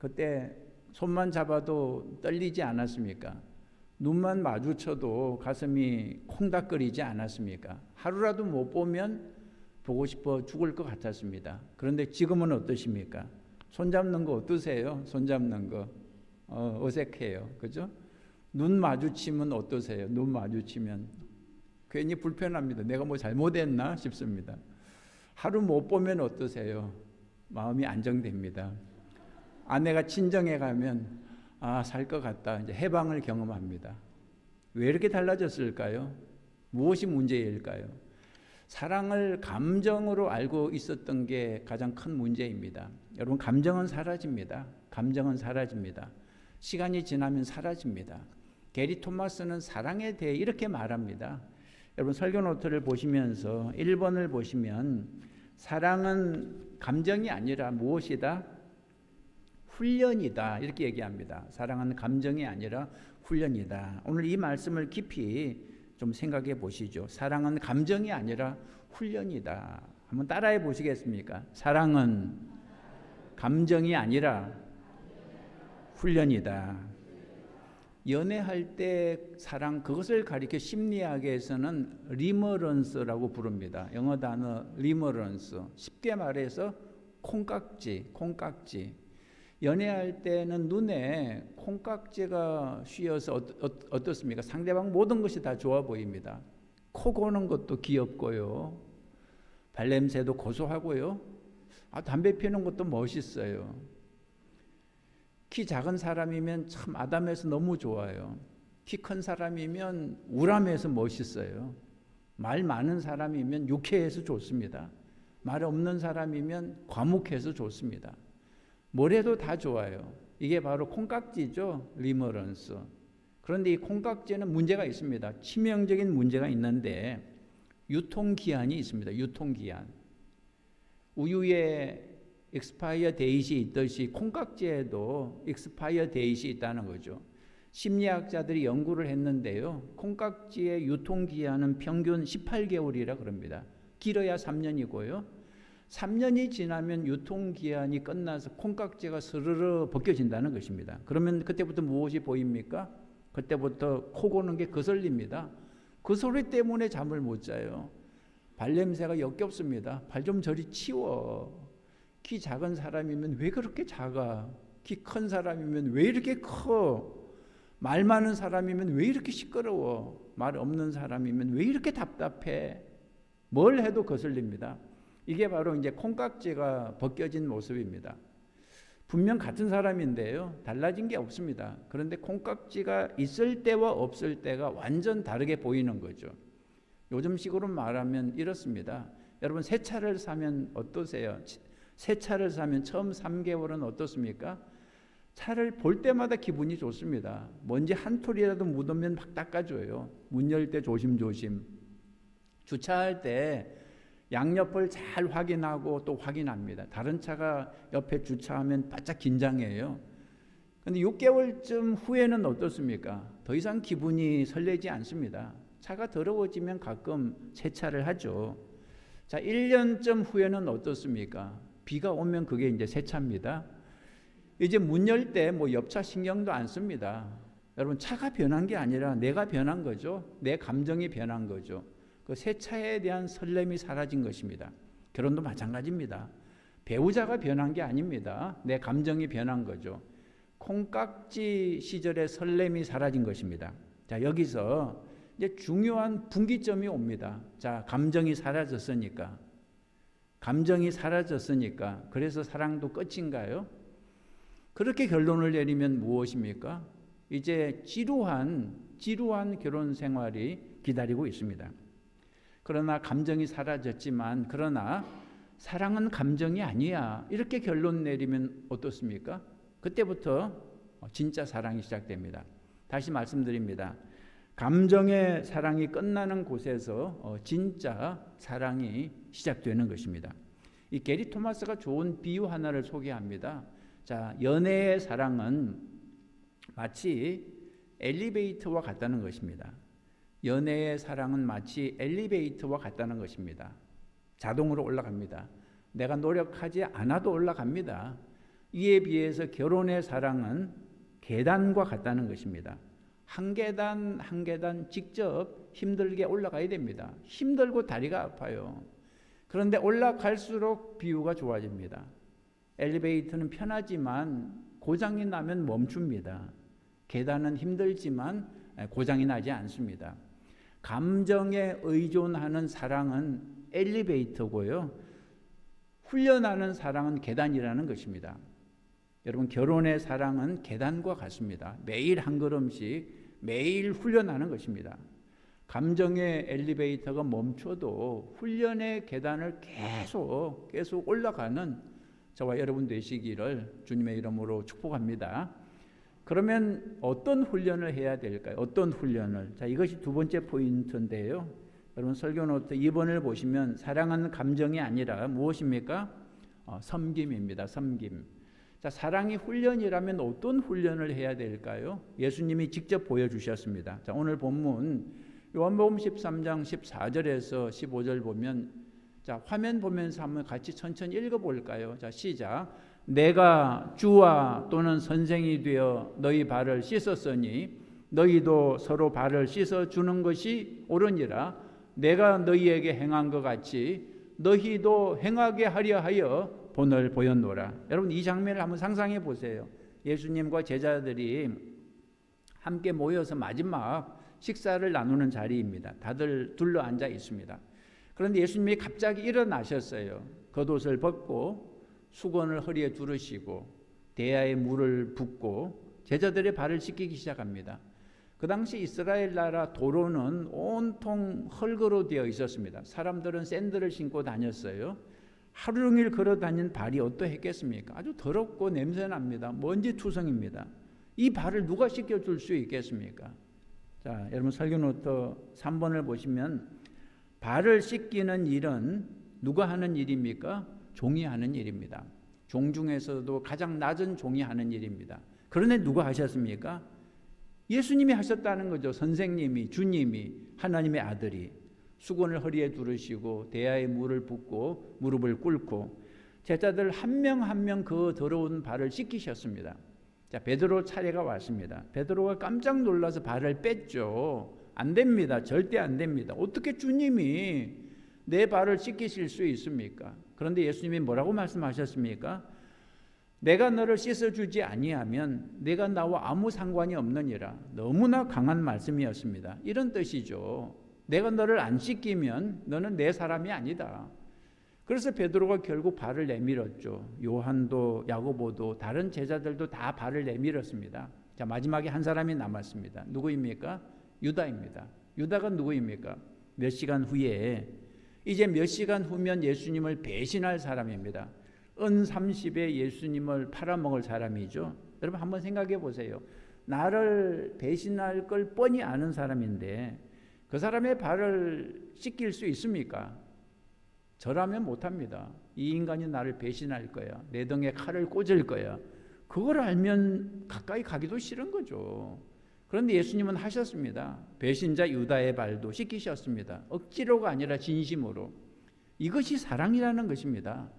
그때 손만 잡아도 떨리지 않았습니까? 눈만 마주쳐도 가슴이 콩닥거리지 않았습니까? 하루라도 못 보면 보고 싶어 죽을 것 같았습니다. 그런데 지금은 어떠십니까? 손잡는 거 어떠세요? 손잡는 거 어색해요. 그죠? 눈 마주치면 어떠세요? 눈 마주치면 괜히 불편합니다. 내가 뭐 잘못했나 싶습니다. 하루 못 보면 어떠세요? 마음이 안정됩니다. 아내가 친정에 가면 살 것 같다. 이제 해방을 경험합니다. 왜 이렇게 달라졌을까요? 무엇이 문제일까요? 사랑을 감정으로 알고 있었던 게 가장 큰 문제입니다. 여러분, 감정은 사라집니다. 감정은 사라집니다. 시간이 지나면 사라집니다. 게리 토마스는 사랑에 대해 이렇게 말합니다. 여러분, 설교 노트를 보시면서 1번을 보시면 사랑은 감정이 아니라 무엇이다? 훈련이다. 이렇게 얘기합니다. 사랑은 감정이 아니라 훈련이다. 오늘 이 말씀을 깊이 좀 생각해 보시죠. 사랑은 감정이 아니라 훈련이다. 한번 따라해 보시겠습니까? 사랑은 감정이 아니라 훈련이다. 연애할 때 사랑, 그것을 가리켜 심리학에서는 리머런스라고 부릅니다. 영어 단어 리머런스. 쉽게 말해서 콩깍지. 연애할 때는 눈에 콩깍지가 씌어서 어떻습니까? 상대방 모든 것이 다 좋아 보입니다. 코 고는 것도 귀엽고요. 발냄새도 고소하고요. 담배 피우는 것도 멋있어요. 키 작은 사람이면 참 아담해서 너무 좋아요. 키 큰 사람이면 우람해서 멋있어요. 말 많은 사람이면 유쾌해서 좋습니다. 말 없는 사람이면 과묵해서 좋습니다. 뭘 해도 다 좋아요. 이게 바로 콩깍지죠. 리머런스. 그런데 이 콩깍지는 문제가 있습니다. 치명적인 문제가 있는데 유통기한이 있습니다. 유통기한. 우유에 익스파이어 데이시 있듯이 콩깍지에도 익스파이어 데이시 있다는 거죠. 심리학자들이 연구를 했는데요. 콩깍지의 유통기한은 평균 18개월이라 그럽니다. 길어야 3년이고요. 3년이 지나면 유통기한이 끝나서 콩깍지가 스르르 벗겨진다는 것입니다. 그러면 그때부터 무엇이 보입니까? 그때부터 코 고는 게 거슬립니다. 그 소리 때문에 잠을 못 자요. 발냄새가 역겹습니다. 발 좀 저리 치워. 키 작은 사람이면 왜 그렇게 작아? 키 큰 사람이면 왜 이렇게 커? 말 많은 사람이면 왜 이렇게 시끄러워? 말 없는 사람이면 왜 이렇게 답답해? 뭘 해도 거슬립니다. 이게 바로 이제 콩깍지가 벗겨진 모습입니다. 분명 같은 사람인데요. 달라진 게 없습니다. 그런데 콩깍지가 있을 때와 없을 때가 완전 다르게 보이는 거죠. 요즘식으로 말하면 이렇습니다. 여러분, 새 차를 사면 어떠세요? 새 차를 사면 처음 3개월은 어떻습니까? 차를 볼 때마다 기분이 좋습니다. 먼지 한 톨이라도 묻으면 막 닦아줘요. 문 열 때 조심조심. 주차할 때 양옆을 잘 확인하고 또 확인합니다. 다른 차가 옆에 주차하면 바짝 긴장해요. 그런데 6개월쯤 후에는 어떻습니까? 더 이상 기분이 설레지 않습니다. 차가 더러워지면 가끔 세차를 하죠. 자, 1년쯤 후에는 어떻습니까? 비가 오면 그게 이제 세차입니다. 이제 문 열 때 뭐 옆차 신경도 안 씁니다. 여러분, 차가 변한 게 아니라 내가 변한 거죠. 내 감정이 변한 거죠. 그 새 차에 대한 설렘이 사라진 것입니다. 결혼도 마찬가지입니다. 배우자가 변한 게 아닙니다. 내 감정이 변한 거죠. 콩깍지 시절의 설렘이 사라진 것입니다. 자, 여기서 이제 중요한 분기점이 옵니다. 자, 감정이 사라졌으니까. 그래서 사랑도 끝인가요? 그렇게 결론을 내리면 무엇입니까? 이제 지루한 결혼 생활이 기다리고 있습니다. 그러나 감정이 사라졌지만, 그러나 사랑은 감정이 아니야. 이렇게 결론 내리면 어떻습니까? 그때부터 진짜 사랑이 시작됩니다. 다시 말씀드립니다. 감정의 사랑이 끝나는 곳에서 진짜 사랑이 시작되는 것입니다. 이 게리 토마스가 좋은 비유 하나를 소개합니다. 자, 연애의 사랑은 마치 엘리베이터와 같다는 것입니다. 연애의 사랑은 마치 엘리베이터와 같다는 것입니다. 자동으로 올라갑니다. 내가 노력하지 않아도 올라갑니다. 이에 비해서 결혼의 사랑은 계단과 같다는 것입니다. 한 계단 한 계단 직접 힘들게 올라가야 됩니다. 힘들고 다리가 아파요. 그런데 올라갈수록 뷰가 좋아집니다. 엘리베이터는 편하지만 고장이 나면 멈춥니다. 계단은 힘들지만 고장이 나지 않습니다. 감정에 의존하는 사랑은 엘리베이터고요. 훈련하는 사랑은 계단이라는 것입니다. 여러분, 결혼의 사랑은 계단과 같습니다. 매일 한 걸음씩 매일 훈련하는 것입니다. 감정의 엘리베이터가 멈춰도 훈련의 계단을 계속 올라가는 저와 여러분 되시기를 주님의 이름으로 축복합니다. 그러면 어떤 훈련을 해야 될까요? 어떤 훈련을? 자, 이것이 두 번째 포인트인데요. 여러분 설교 노트 2번을 보시면 사랑은 감정이 아니라 무엇입니까? 섬김입니다. 섬김. 자, 사랑이 훈련이라면 어떤 훈련을 해야 될까요? 예수님이 직접 보여주셨습니다. 자, 오늘 본문 요한복음 13장 14절에서 15절 보면, 자, 화면 보면서 한번 같이 천천히 읽어볼까요? 자, 시작. 내가 주와 또는 선생이 되어 너희 발을 씻었으니 너희도 서로 발을 씻어주는 것이 옳으니라. 내가 너희에게 행한 것 같이 너희도 행하게 하려 하여 본을 보였노라. 여러분, 이 장면을 한번 상상해 보세요. 예수님과 제자들이 함께 모여서 마지막 식사를 나누는 자리입니다. 다들 둘러 앉아 있습니다. 그런데 예수님이 갑자기 일어나셨어요. 겉옷을 벗고 수건을 허리에 두르시고 대야에 물을 붓고 제자들의 발을 씻기기 시작합니다. 그 당시 이스라엘 나라 도로는 온통 흙으로 되어 있었습니다. 사람들은 샌들을 신고 다녔어요. 하루 종일 걸어 다닌 발이 어떠했겠습니까? 아주 더럽고 냄새납니다. 먼지투성입니다. 이 발을 누가 씻겨줄 수 있겠습니까? 자, 여러분 설교 노트 3번을 보시면 발을 씻기는 일은 누가 하는 일입니까? 종이 하는 일입니다. 종 중에서도 가장 낮은 종이 하는 일입니다. 그런데 누가 하셨습니까? 예수님이 하셨다는 거죠. 선생님이, 주님이, 하나님의 아들이 수건을 허리에 두르시고 대야에 물을 붓고 무릎을 꿇고 제자들 한 명 한 명 그 더러운 발을 씻기셨습니다. 자, 베드로 차례가 왔습니다. 베드로가 깜짝 놀라서 발을 뺐죠. 안 됩니다. 절대 안 됩니다. 어떻게 주님이 내 발을 씻기실 수 있습니까? 그런데 예수님이 뭐라고 말씀하셨습니까? 내가 너를 씻어주지 아니하면 내가 나와 아무 상관이 없느니라. 너무나 강한 말씀이었습니다. 이런 뜻이죠. 내가 너를 안 씻기면 너는 내 사람이 아니다. 그래서 베드로가 결국 발을 내밀었죠. 요한도 야고보도 다른 제자들도 다 발을 내밀었습니다. 자, 마지막에 한 사람이 남았습니다. 누구입니까? 유다입니다. 유다가 누구입니까? 몇 시간 후에, 이제 몇 시간 후면 예수님을 배신할 사람입니다. 은 30에 예수님을 팔아먹을 사람이죠. 여러분 한번 생각해 보세요. 나를 배신할 걸 뻔히 아는 사람인데 그 사람의 발을 씻길 수 있습니까? 저라면 못합니다. 이 인간이 나를 배신할 거야. 내 등에 칼을 꽂을 거야. 그걸 알면 가까이 가기도 싫은 거죠. 그런데 예수님은 하셨습니다. 배신자 유다의 발도 씻기셨습니다. 억지로가 아니라 진심으로. 이것이 사랑이라는 것입니다.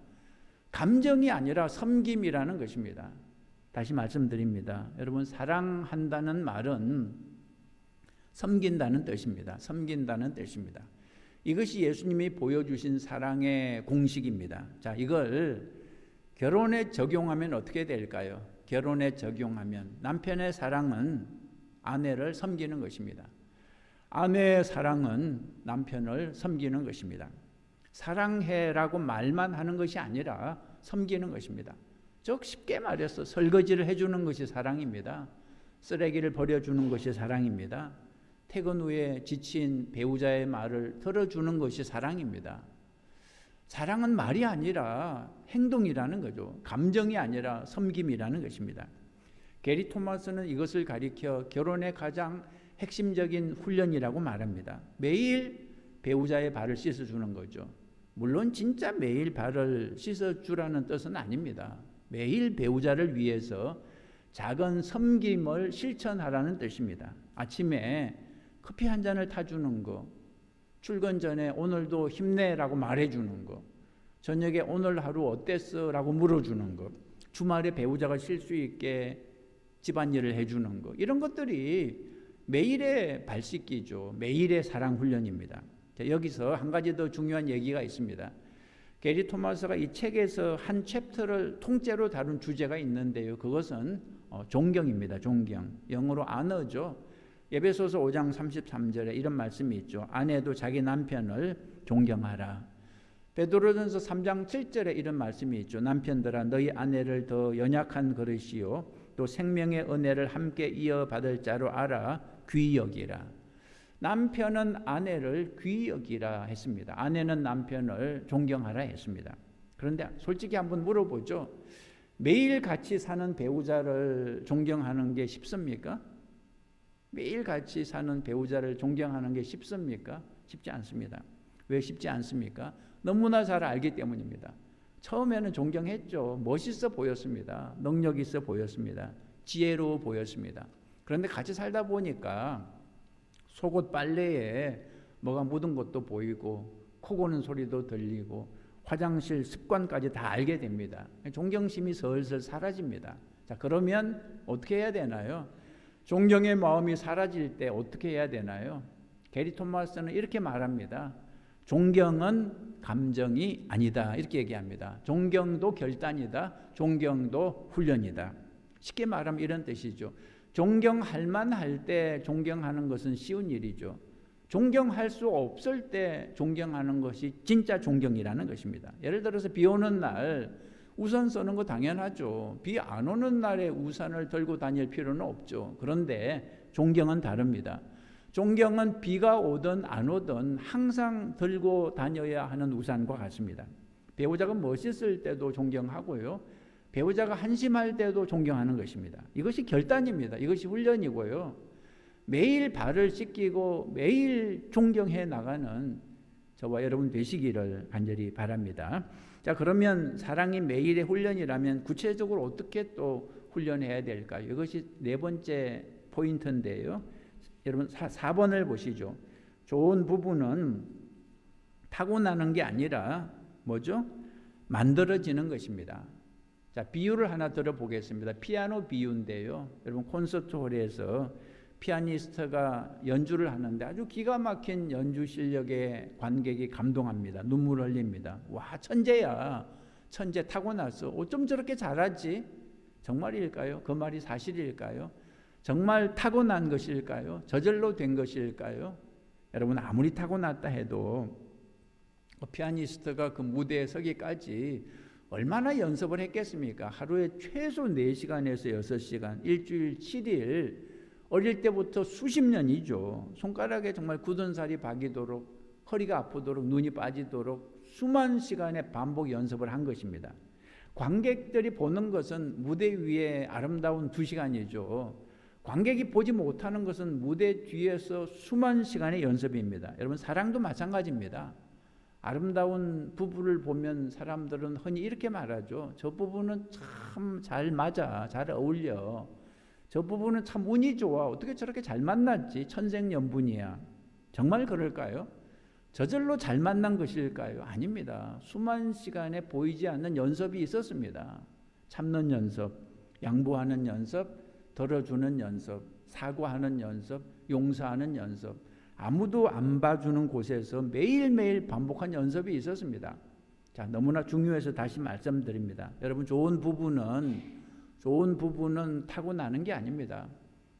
감정이 아니라 섬김이라는 것입니다. 다시 말씀드립니다. 여러분, 사랑한다는 말은 섬긴다는 뜻입니다. 섬긴다는 뜻입니다. 이것이 예수님이 보여주신 사랑의 공식입니다. 자, 이걸 결혼에 적용하면 어떻게 될까요? 결혼에 적용하면 남편의 사랑은 아내를 섬기는 것입니다. 아내의 사랑은 남편을 섬기는 것입니다. 사랑해라고 말만 하는 것이 아니라 섬기는 것입니다. 즉 쉽게 말해서 설거지를 해주는 것이 사랑입니다. 쓰레기를 버려주는 것이 사랑입니다. 퇴근 후에 지친 배우자의 말을 들어주는 것이 사랑입니다. 사랑은 말이 아니라 행동이라는 거죠. 감정이 아니라 섬김이라는 것입니다. 게리 토마스는 이것을 가리켜 결혼의 가장 핵심적인 훈련이라고 말합니다. 매일 배우자의 발을 씻어주는 거죠. 물론 진짜 매일 발을 씻어주라는 뜻은 아닙니다. 매일 배우자를 위해서 작은 섬김을 실천하라는 뜻입니다. 아침에 커피 한 잔을 타주는 거, 출근 전에 오늘도 힘내라고 말해주는 거, 저녁에 오늘 하루 어땠어? 라고 물어주는 거, 주말에 배우자가 쉴 수 있게 집안일을 해주는 거, 이런 것들이 매일의 발 씻기죠. 매일의 사랑 훈련입니다. 자, 여기서 한 가지 더 중요한 얘기가 있습니다. 게리 토마스가 이 책에서 한 챕터를 통째로 다룬 주제가 있는데요. 그것은 존경입니다. 존경. 영어로 honor죠. 에베소서 5장 33절에 이런 말씀이 있죠. 아내도 자기 남편을 존경하라. 베드로전서 3장 7절에 이런 말씀이 있죠. 남편들아 너희 아내를 더 연약한 그릇이요 또 생명의 은혜를 함께 이어받을 자로 알아 귀히 여기라. 남편은 아내를 귀히 여기라 했습니다. 아내는 남편을 존경하라 했습니다. 그런데 솔직히 한번 물어보죠. 매일 같이 사는 배우자를 존경하는 게 쉽습니까? 매일 같이 사는 배우자를 존경하는 게 쉽습니까? 쉽지 않습니다. 왜 쉽지 않습니까? 너무나 잘 알기 때문입니다. 처음에는 존경했죠. 멋있어 보였습니다. 능력 있어 보였습니다. 지혜로워 보였습니다. 그런데 같이 살다 보니까 속옷 빨래에 뭐가 묻은 것도 보이고 코 고는 소리도 들리고 화장실 습관까지 다 알게 됩니다. 존경심이 슬슬 사라집니다. 자, 그러면 어떻게 해야 되나요? 존경의 마음이 사라질 때 어떻게 해야 되나요? 게리 토마스는 이렇게 말합니다. 존경은 감정이 아니다. 이렇게 얘기합니다. 존경도 결단이다. 존경도 훈련이다. 쉽게 말하면 이런 뜻이죠. 존경할 만할 때 존경하는 것은 쉬운 일이죠. 존경할 수 없을 때 존경하는 것이 진짜 존경이라는 것입니다. 예를 들어서 비 오는 날 우산 쓰는 거 당연하죠. 비 안 오는 날에 우산을 들고 다닐 필요는 없죠. 그런데 존경은 다릅니다. 존경은 비가 오든 안 오든 항상 들고 다녀야 하는 우산과 같습니다. 배우자가 멋있을 때도 존경하고요. 배우자가 한심할 때도 존경하는 것입니다. 이것이 결단입니다. 이것이 훈련이고요. 매일 발을 씻기고 매일 존경해 나가는 저와 여러분 되시기를 간절히 바랍니다. 자, 그러면 사랑이 매일의 훈련이라면 구체적으로 어떻게 또 훈련해야 될까요? 이것이 네 번째 포인트인데요. 여러분 4번을 보시죠. 좋은 부부는 타고나는 게 아니라 뭐죠? 만들어지는 것입니다. 자, 비유를 하나 들어보겠습니다. 피아노 비유인데요. 여러분 콘서트홀에서 피아니스트가 연주를 하는데 아주 기가 막힌 연주 실력에 관객이 감동합니다. 눈물 흘립니다. 와, 천재야. 천재 타고났어. 어쩜 저렇게 잘하지? 정말일까요? 그 말이 사실일까요? 정말 타고난 것일까요? 저절로 된 것일까요? 여러분 아무리 타고났다 해도 피아니스트가 그 무대에 서기까지 얼마나 연습을 했겠습니까? 하루에 최소 4시간에서 6시간, 일주일 7일, 어릴 때부터 수십 년이죠. 손가락에 정말 굳은 살이 박이도록, 허리가 아프도록, 눈이 빠지도록 수만 시간의 반복 연습을 한 것입니다. 관객들이 보는 것은 무대 위에 아름다운 2시간이죠. 관객이 보지 못하는 것은 무대 뒤에서 수만 시간의 연습입니다. 여러분 사랑도 마찬가지입니다. 아름다운 부부를 보면 사람들은 흔히 이렇게 말하죠. 저 부부는 참 잘 맞아, 잘 어울려. 저 부부는 참 운이 좋아. 어떻게 저렇게 잘 만났지? 천생연분이야. 정말 그럴까요? 저절로 잘 만난 것일까요? 아닙니다. 수만 시간에 보이지 않는 연습이 있었습니다. 참는 연습, 양보하는 연습, 덜어주는 연습, 사과하는 연습, 용서하는 연습. 아무도 안 봐주는 곳에서 매일매일 반복한 연습이 있었습니다. 자, 너무나 중요해서 다시 말씀드립니다. 여러분 좋은 부부는 타고나는 게 아닙니다.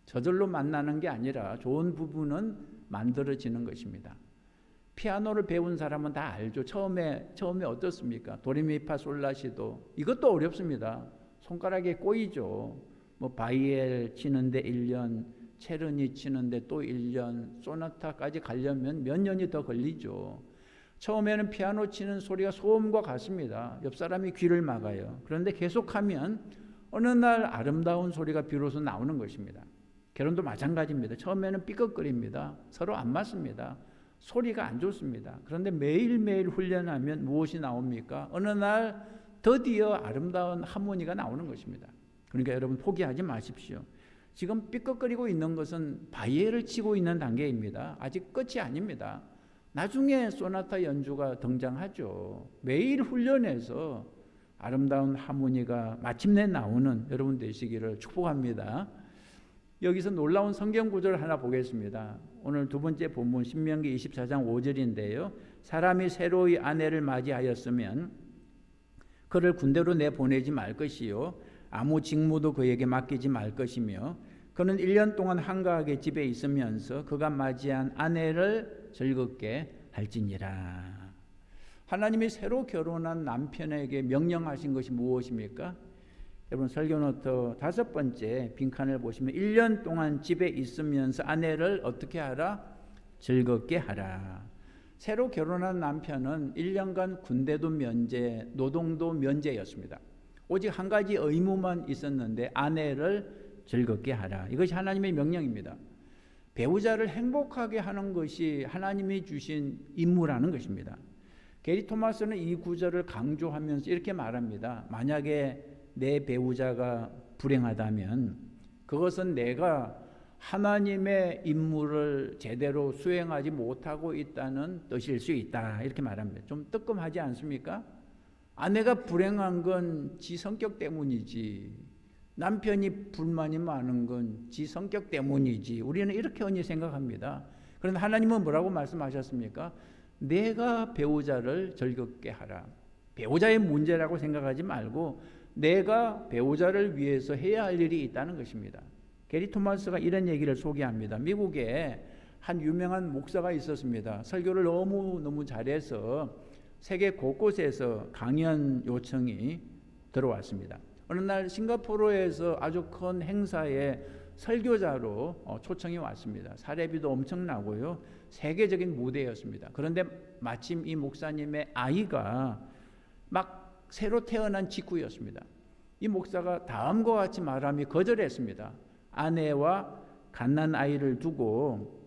저절로 만나는 게 아니라 좋은 부부는 만들어지는 것입니다. 피아노를 배운 사람은 다 알죠. 처음에 어떻습니까? 도레미파솔라시도 이것도 어렵습니다. 손가락에 꼬이죠. 뭐 바이엘 치는데 1년, 체르니 치는데 또 1년, 소나타까지 가려면 몇 년이 더 걸리죠. 처음에는 피아노 치는 소리가 소음과 같습니다. 옆 사람이 귀를 막아요. 그런데 계속하면 어느 날 아름다운 소리가 비로소 나오는 것입니다. 결혼도 마찬가지입니다. 처음에는 삐걱거립니다. 서로 안 맞습니다. 소리가 안 좋습니다. 그런데 매일매일 훈련하면 무엇이 나옵니까? 어느 날 드디어 아름다운 하모니가 나오는 것입니다. 그러니까 여러분 포기하지 마십시오. 지금 삐걱거리고 있는 것은 바이엘을 치고 있는 단계입니다. 아직 끝이 아닙니다. 나중에 소나타 연주가 등장하죠. 매일 훈련해서 아름다운 하모니가 마침내 나오는 여러분 되시기를 축복합니다. 여기서 놀라운 성경 구절을 하나 보겠습니다. 오늘 두 번째 본문 신명기 24장 5절인데요. 사람이 새로이 아내를 맞이하였으면 그를 군대로 내보내지 말 것이요 아무 직무도 그에게 맡기지 말 것이며 그는 1년 동안 한가하게 집에 있으면서 그가 맞이한 아내를 즐겁게 할지니라. 하나님이 새로 결혼한 남편에게 명령하신 것이 무엇입니까? 여러분 설교노트 5번째 빈칸을 보시면 1년 동안 집에 있으면서 아내를 어떻게 하라? 즐겁게 하라. 새로 결혼한 남편은 1년간 군대도 면제, 노동도 면제였습니다. 오직 한 가지 의무만 있었는데 아내를 즐겁게 하라. 이것이 하나님의 명령입니다. 배우자를 행복하게 하는 것이 하나님이 주신 임무라는 것입니다. 게리 토마스는 이 구절을 강조하면서 이렇게 말합니다. 만약에 내 배우자가 불행하다면 그것은 내가 하나님의 임무를 제대로 수행하지 못하고 있다는 뜻일 수 있다. 이렇게 말합니다. 좀 뜨끔하지 않습니까? 아내가 불행한 건 지 성격 때문이지. 남편이 불만이 많은 건 지 성격 때문이지. 우리는 이렇게 흔히 생각합니다. 그런데 하나님은 뭐라고 말씀하셨습니까? 내가 배우자를 즐겁게 하라. 배우자의 문제라고 생각하지 말고 내가 배우자를 위해서 해야 할 일이 있다는 것입니다. 게리 토마스가 이런 얘기를 소개합니다. 미국에 한 유명한 목사가 있었습니다. 설교를 너무 잘해서 세계 곳곳에서 강연 요청이 들어왔습니다. 어느 날 싱가포르에서 아주 큰 행사에 설교자로 초청이 왔습니다. 사례비도 엄청나고요. 세계적인 무대였습니다. 그런데 마침 이 목사님의 아이가 막 새로 태어난 직후였습니다. 이 목사가 다음과 같이 말하며 거절했습니다. 아내와 갓난 아이를 두고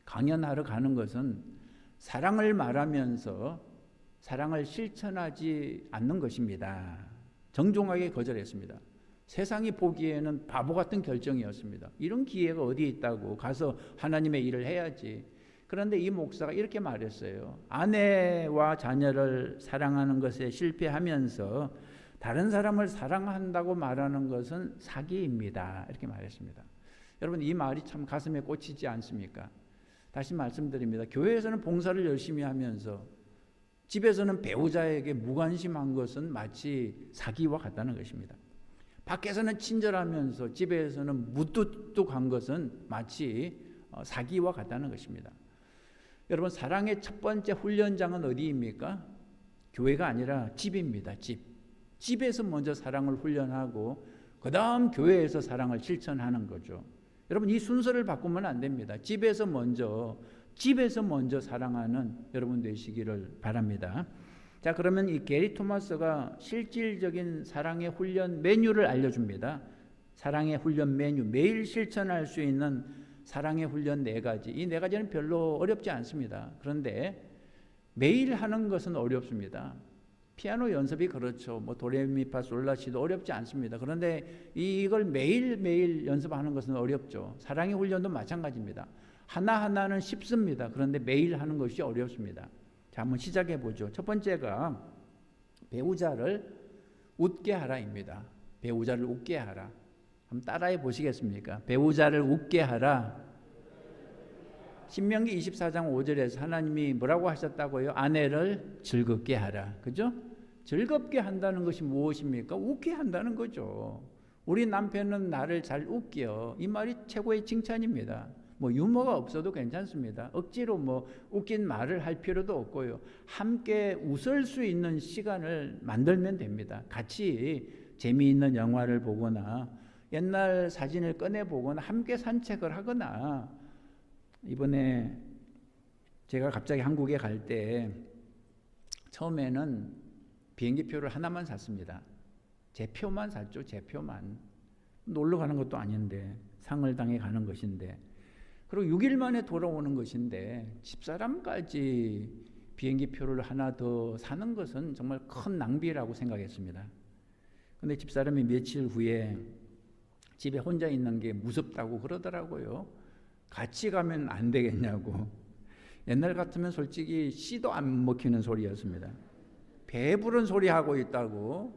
강연하러 가는 것은 사랑을 말하면서 사랑을 실천하지 않는 것입니다. 정중하게 거절했습니다. 세상이 보기에는 바보 같은 결정이었습니다. 이런 기회가 어디에 있다고 가서 하나님의 일을 해야지. 그런데 이 목사가 이렇게 말했어요. 아내와 자녀를 사랑하는 것에 실패하면서 다른 사람을 사랑한다고 말하는 것은 사기입니다. 이렇게 말했습니다. 여러분 이 말이 참 가슴에 꽂히지 않습니까? 다시 말씀드립니다. 교회에서는 봉사를 열심히 하면서 집에서는 배우자에게 무관심한 것은 마치 사기와 같다는 것입니다. 밖에서는 친절하면서 집에서는 무뚝뚝한 것은 마치 사기와 같다는 것입니다. 여러분 사랑의 첫 번째 훈련장은 어디입니까? 교회가 아니라 집입니다. 집에서 먼저 사랑을 훈련하고 그 다음 교회에서 사랑을 실천하는 거죠. 여러분 이 순서를 바꾸면 안 됩니다. 집에서 먼저 사랑하는 여러분 되시기를 바랍니다. 자, 그러면 이 게리 토마스가 실질적인 사랑의 훈련 메뉴를 알려줍니다. 사랑의 훈련 메뉴, 매일 실천할 수 있는 사랑의 훈련 4가지. 이 4가지는 별로 어렵지 않습니다. 그런데 매일 하는 것은 어렵습니다. 피아노 연습이 그렇죠. 뭐 도레미파솔라시도 어렵지 않습니다. 그런데 이걸 매일매일 연습하는 것은 어렵죠. 사랑의 훈련도 마찬가지입니다. 하나하나는 쉽습니다. 그런데 매일 하는 것이 어렵습니다. 자, 한번 시작해 보죠. 첫 번째가 배우자를 웃게 하라입니다. 배우자를 웃게 하라. 한번 따라해 보시겠습니까? 배우자를 웃게 하라. 신명기 24장 5절에서 하나님이 뭐라고 하셨다고요? 아내를 즐겁게 하라. 그죠? 즐겁게 한다는 것이 무엇입니까? 웃게 한다는 거죠. 우리 남편은 나를 잘 웃겨. 이 말이 최고의 칭찬입니다. 뭐 유머가 없어도 괜찮습니다. 억지로 뭐 웃긴 말을 할 필요도 없고요. 함께 웃을 수 있는 시간을 만들면 됩니다. 같이 재미있는 영화를 보거나 옛날 사진을 꺼내 보거나 함께 산책을 하거나 이번에 제가 갑자기 한국에 갈 때 처음에는 비행기표를 하나만 샀습니다. 제 표만 샀죠. 제 표만. 놀러 가는 것도 아닌데 상을 당해 가는 것인데 그리고 6일 만에 돌아오는 것인데 집사람까지 비행기표를 하나 더 사는 것은 정말 큰 낭비라고 생각했습니다. 그런데 집사람이 며칠 후에 집에 혼자 있는 게 무섭다고 그러더라고요. 같이 가면 안 되겠냐고. 옛날 같으면 솔직히 씨도 안 먹히는 소리였습니다. 배부른 소리 하고 있다고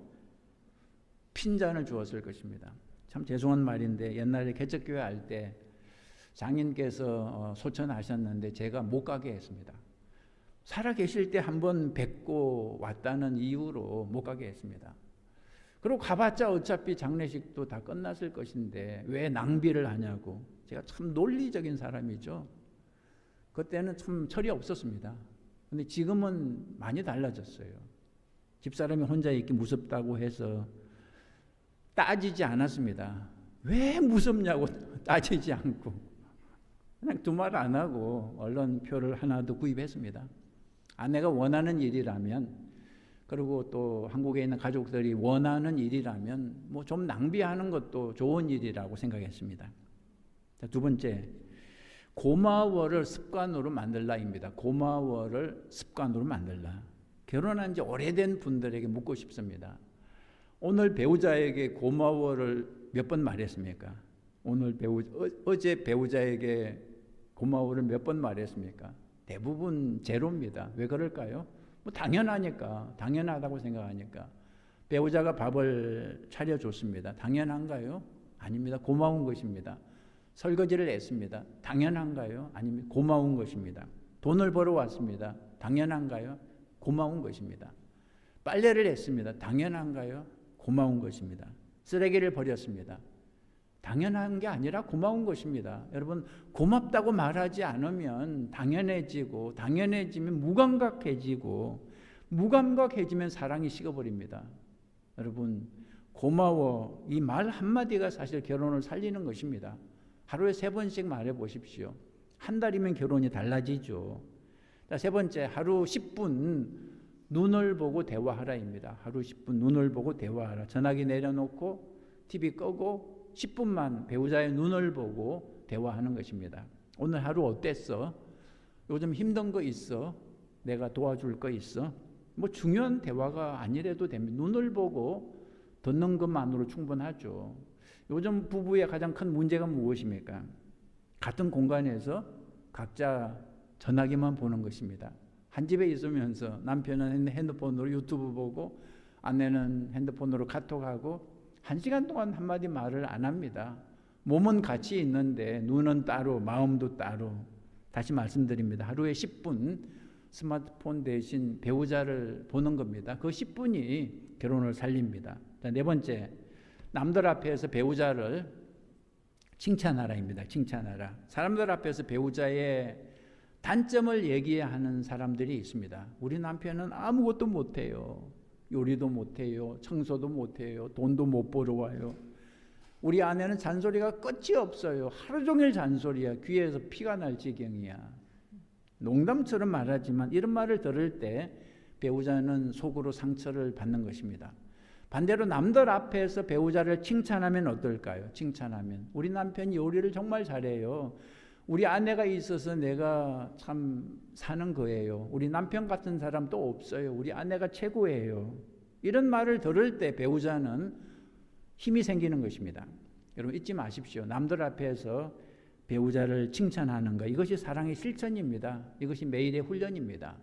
핀잔을 주었을 것입니다. 참 죄송한 말인데 옛날에 개척교회 할 때 장인께서 소천하셨는데 제가 못 가게 했습니다. 살아 계실 때 한번 뵙고 왔다는 이유로 못 가게 했습니다. 그리고 가봤자 어차피 장례식도 다 끝났을 것인데 왜 낭비를 하냐고. 제가 참 논리적인 사람이죠. 그때는 참 철이 없었습니다. 근데 지금은 많이 달라졌어요. 집사람이 혼자 있기 무섭다고 해서 따지지 않았습니다. 왜 무섭냐고 따지지 않고 그냥 두 말 안 하고 언론표를 하나 더 구입했습니다. 아내가 원하는 일이라면, 그리고 또 한국에 있는 가족들이 원하는 일이라면 뭐 좀 낭비하는 것도 좋은 일이라고 생각했습니다. 자, 두 번째, 고마워를 습관으로 만들라입니다. 고마워를 습관으로 만들라. 결혼한 지 오래된 분들에게 묻고 싶습니다. 오늘 배우자에게 고마워를 몇 번 말했습니까? 어제 배우자에게 고마워를 몇 번 말했습니까? 대부분 제로입니다. 왜 그럴까요? 뭐 당연하니까, 당연하다고 생각하니까. 배우자가 밥을 차려줬습니다. 당연한가요? 아닙니다. 고마운 것입니다. 설거지를 했습니다. 당연한가요? 아닙니다. 고마운 것입니다. 돈을 벌어 왔습니다. 당연한가요? 고마운 것입니다. 빨래를 했습니다. 당연한가요? 고마운 것입니다. 쓰레기를 버렸습니다. 당연한 게 아니라 고마운 것입니다. 여러분, 고맙다고 말하지 않으면 당연해지고, 당연해지면 무감각해지면 사랑이 식어버립니다. 여러분, 고마워, 이 말 한마디가 사실 결혼을 살리는 것입니다. 하루에 3번씩 말해 보십시오. 한 달이면 결혼이 달라지죠. 자, 세 번째, 하루 10분 눈을 보고 대화하라입니다. 하루 10분 눈을 보고 대화하라. 전화기 내려놓고 TV 끄고 10분만 배우자의 눈을 보고 대화하는 것입니다. 오늘 하루 어땠어? 요즘 힘든 거 있어? 내가 도와줄 거 있어? 뭐 중요한 대화가 아니래도 됩니다. 눈을 보고 듣는 것만으로 충분하죠. 요즘 부부의 가장 큰 문제가 무엇입니까? 같은 공간에서 각자 전화기만 보는 것입니다. 한 집에 있으면서 남편은 핸드폰으로 유튜브 보고 아내는 핸드폰으로 카톡하고 1시간 동안 한마디 말을 안 합니다. 몸은 같이 있는데 눈은 따로, 마음도 따로. 다시 말씀드립니다. 하루에 10분 스마트폰 대신 배우자를 보는 겁니다. 그 10분이 결혼을 살립니다. 자, 네 번째, 남들 앞에서 배우자를 칭찬하라입니다. 칭찬하라. 사람들 앞에서 배우자의 단점을 얘기하는 사람들이 있습니다. 우리 남편은 아무것도 못해요. 요리도 못해요. 청소도 못해요. 돈도 못 벌어와요. 우리 아내는 잔소리가 끝이 없어요. 하루 종일 잔소리야. 귀에서 피가 날 지경이야. 농담처럼 말하지만 이런 말을 들을 때 배우자는 속으로 상처를 받는 것입니다. 반대로 남들 앞에서 배우자를 칭찬하면 어떨까요? 칭찬하면 우리 남편이 요리를 정말 잘해요. 우리 아내가 있어서 내가 참 사는 거예요. 우리 남편 같은 사람 또 없어요. 우리 아내가 최고예요. 이런 말을 들을 때 배우자는 힘이 생기는 것입니다. 여러분 잊지 마십시오. 남들 앞에서 배우자를 칭찬하는 것, 이것이 사랑의 실천입니다. 이것이 매일의 훈련입니다.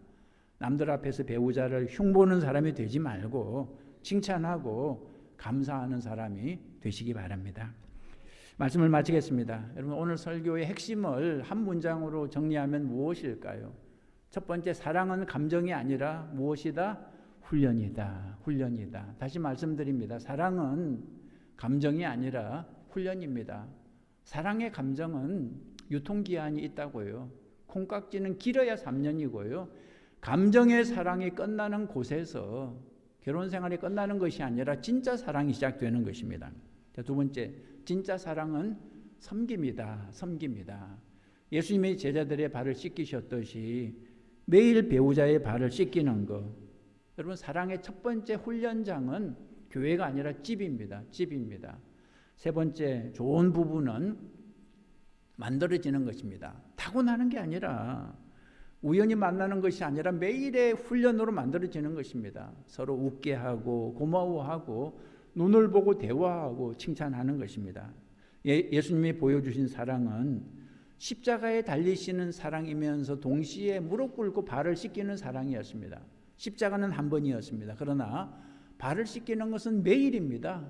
남들 앞에서 배우자를 흉보는 사람이 되지 말고 칭찬하고 감사하는 사람이 되시기 바랍니다. 말씀을 마치겠습니다. 여러분 오늘 설교의 핵심을 한 문장으로 정리하면 무엇일까요? 첫 번째, 사랑은 감정이 아니라 무엇이다? 훈련이다. 훈련이다. 다시 말씀드립니다. 사랑은 감정이 아니라 훈련입니다. 사랑의 감정은 유통기한이 있다고요. 콩깍지는 길어야 3년이고요. 감정의 사랑이 끝나는 곳에서 결혼생활이 끝나는 것이 아니라 진짜 사랑이 시작되는 것입니다. 자, 두 번째, 진짜 사랑은 섬깁니다. 섬깁니다. 예수님이 제자들의 발을 씻기셨듯이 매일 배우자의 발을 씻기는 것. 여러분 사랑의 첫 번째 훈련장은 교회가 아니라 집입니다. 집입니다. 세 번째, 좋은 부부는 만들어지는 것입니다. 타고나는 게 아니라 우연히 만나는 것이 아니라 매일의 훈련으로 만들어지는 것입니다. 서로 웃게 하고 고마워하고 눈을 보고 대화하고 칭찬하는 것입니다. 예수님이 보여주신 사랑은 십자가에 달리시는 사랑이면서 동시에 무릎 꿇고 발을 씻기는 사랑이었습니다. 십자가는 한 번이었습니다. 그러나 발을 씻기는 것은 매일입니다.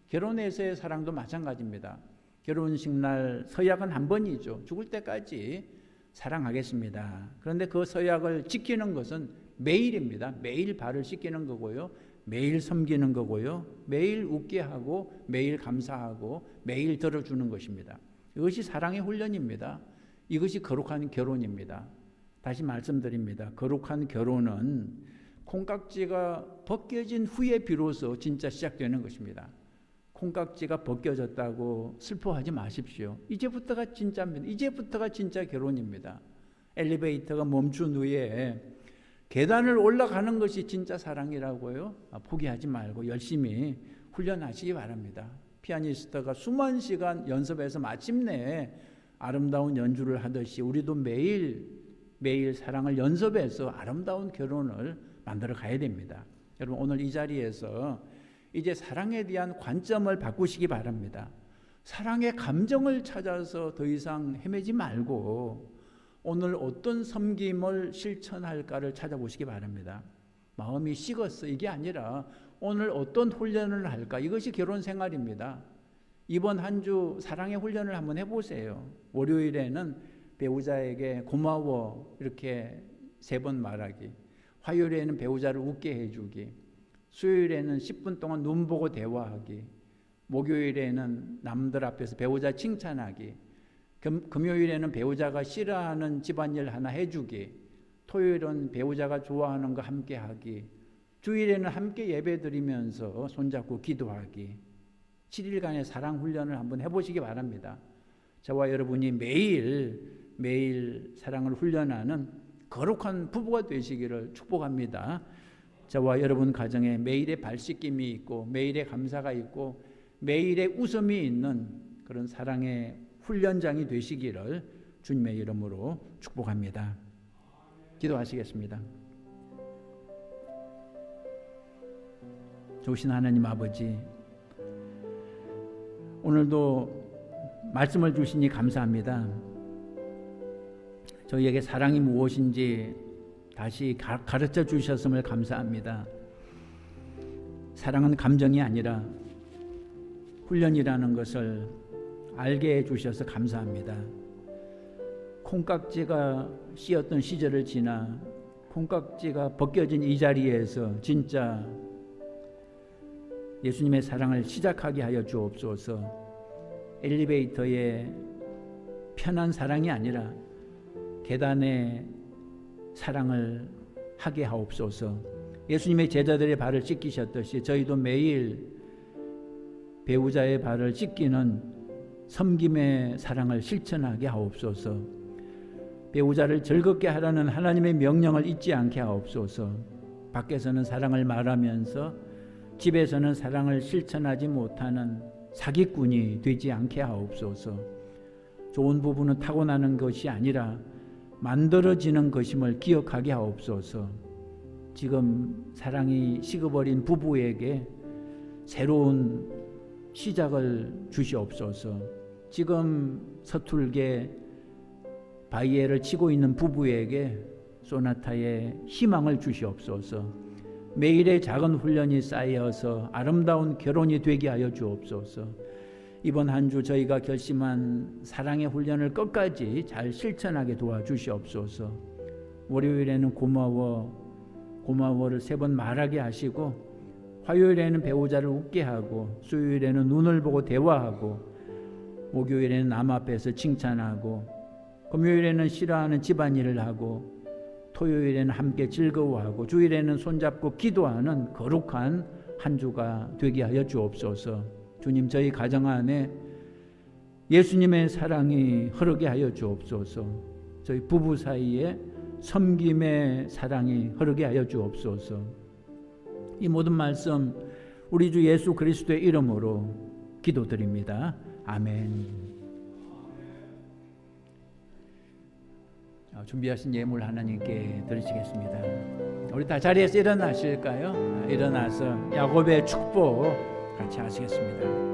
결혼에서의 사랑도 마찬가지입니다. 결혼식 날 서약은 한 번이죠. 죽을 때까지 사랑하겠습니다. 그런데 그 서약을 지키는 것은 매일입니다. 매일 발을 씻기는 거고요. 매일 섬기는 거고요. 매일 웃게 하고 매일 감사하고 매일 들어주는 것입니다. 이것이 사랑의 훈련입니다. 이것이 거룩한 결혼입니다. 다시 말씀드립니다. 거룩한 결혼은 콩깍지가 벗겨진 후에 비로소 진짜 시작되는 것입니다. 콩깍지가 벗겨졌다고 슬퍼하지 마십시오. 이제부터가 진짜입니다. 이제부터가 진짜 결혼입니다. 엘리베이터가 멈춘 후에 계단을 올라가는 것이 진짜 사랑이라고요. 포기하지 말고 열심히 훈련하시기 바랍니다. 피아니스트가 수만 시간 연습해서 마침내 아름다운 연주를 하듯이 우리도 매일 사랑을 연습해서 아름다운 결혼을 만들어 가야 됩니다. 여러분 오늘 이 자리에서 이제 사랑에 대한 관점을 바꾸시기 바랍니다. 사랑의 감정을 찾아서 더 이상 헤매지 말고 오늘 어떤 섬김을 실천할까를 찾아보시기 바랍니다. 마음이 식었어 이게 아니라 오늘 어떤 훈련을 할까, 이것이 결혼 생활입니다. 이번 한 주 사랑의 훈련을 한번 해보세요. 월요일에는 배우자에게 고마워 이렇게 3번 말하기, 화요일에는 배우자를 웃게 해주기, 수요일에는 10분 동안 눈 보고 대화하기, 목요일에는 남들 앞에서 배우자 칭찬하기, 금요일에는 배우자가 싫어하는 집안일 하나 해주기, 토요일은 배우자가 좋아하는 거 함께 하기, 주일에는 함께 예배드리면서 손잡고 기도하기. 7일간의 사랑 훈련을 한번 해보시기 바랍니다. 저와 여러분이 매일 사랑을 훈련하는 거룩한 부부가 되시기를 축복합니다. 저와 여러분 가정에 매일의 발씻김이 있고 매일의 감사가 있고 매일의 웃음이 있는 그런 사랑의 훈련장이 되시기를 주님의 이름으로 축복합니다. 기도하시겠습니다. 좋으신 하나님 아버지, 오늘도 말씀을 주시니 감사합니다. 저희에게 사랑이 무엇인지 다시 가르쳐 주셨음을 감사합니다. 사랑은 감정이 아니라 훈련이라는 것을 알게 해주셔서 감사합니다. 콩깍지가 씌었던 시절을 지나 콩깍지가 벗겨진 이 자리에서 진짜 예수님의 사랑을 시작하게 하여 주옵소서. 엘리베이터의 편한 사랑이 아니라 계단의 사랑을 하게 하옵소서. 예수님의 제자들의 발을 씻기셨듯이 저희도 매일 배우자의 발을 씻기는 섬김의 사랑을 실천하게 하옵소서. 배우자를 즐겁게 하라는 하나님의 명령을 잊지 않게 하옵소서. 밖에서는 사랑을 말하면서 집에서는 사랑을 실천하지 못하는 사기꾼이 되지 않게 하옵소서. 좋은 부부는 타고나는 것이 아니라 만들어지는 것임을 기억하게 하옵소서. 지금 사랑이 식어버린 부부에게 새로운 시작을 주시옵소서. 지금 서툴게 바이엘을 치고 있는 부부에게 소나타의 희망을 주시옵소서. 매일의 작은 훈련이 쌓여서 아름다운 결혼이 되게 하여 주옵소서. 이번 한 주 저희가 결심한 사랑의 훈련을 끝까지 잘 실천하게 도와주시옵소서. 월요일에는 고마워를 3번 말하게 하시고, 화요일에는 배우자를 웃게 하고, 수요일에는 눈을 보고 대화하고, 목요일에는 남 앞에서 칭찬하고, 금요일에는 싫어하는 집안일을 하고, 토요일에는 함께 즐거워하고, 주일에는 손잡고 기도하는 거룩한 한 주가 되게 하여 주옵소서. 주님, 저희 가정 안에 예수님의 사랑이 흐르게 하여 주옵소서. 저희 부부 사이에 섬김의 사랑이 흐르게 하여 주옵소서. 이 모든 말씀 우리 주 예수 그리스도의 이름으로 기도드립니다. 아멘. 준비하신 예물 하나님께 드리시겠습니다. 우리 다 자리에서 일어나실까요? 일어나서 야곱의 축복 같이 하시겠습니다.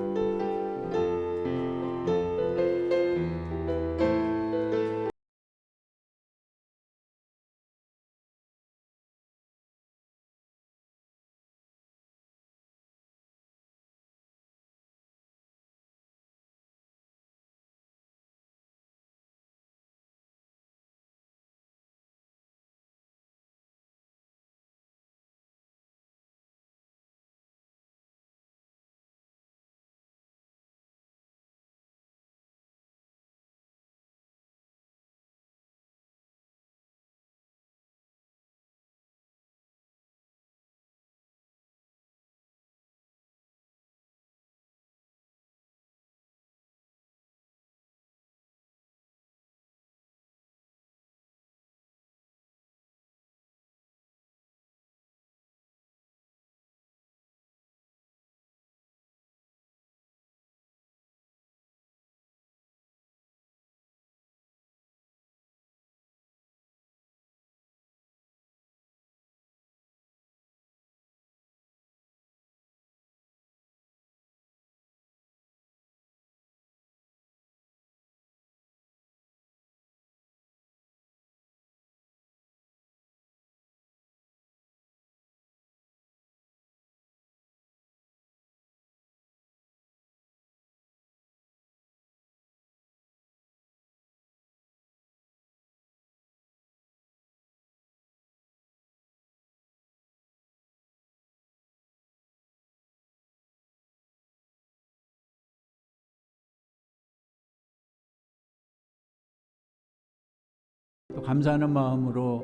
감사하는 마음으로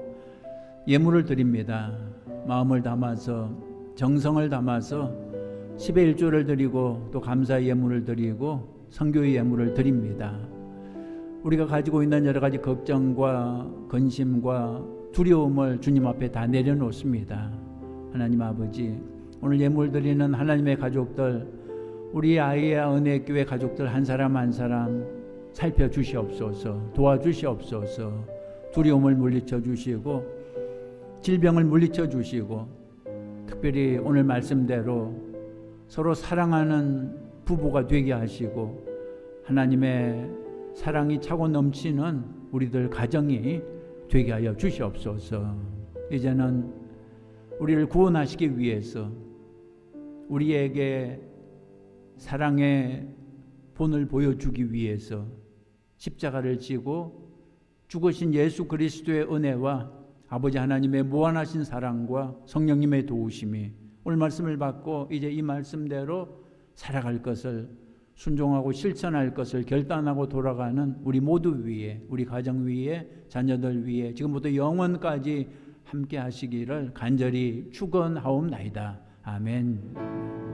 예물을 드립니다. 마음을 담아서 정성을 담아서 10의 1조를 드리고 또 감사 예물을 드리고 선교의 예물을 드립니다. 우리가 가지고 있는 여러 가지 걱정과 근심과 두려움을 주님 앞에 다 내려놓습니다. 하나님 아버지, 오늘 예물 드리는 하나님의 가족들, 우리 아이의 은혜교회 가족들 한 사람 한 사람 살펴주시옵소서, 도와주시옵소서. 두려움을 물리쳐 주시고 질병을 물리쳐 주시고 특별히 오늘 말씀대로 서로 사랑하는 부부가 되게 하시고 하나님의 사랑이 차고 넘치는 우리들 가정이 되게 하여 주시옵소서. 이제는 우리를 구원하시기 위해서 우리에게 사랑의 본을 보여주기 위해서 십자가를 지고 죽으신 예수 그리스도의 은혜와 아버지 하나님의 무한하신 사랑과 성령님의 도우심이 오늘 말씀을 받고 이제 이 말씀대로 살아갈 것을 순종하고 실천할 것을 결단하고 돌아가는 우리 모두 위에, 우리 가정 위에, 자녀들 위에 지금부터 영원까지 함께 하시기를 간절히 축원하옵나이다. 아멘.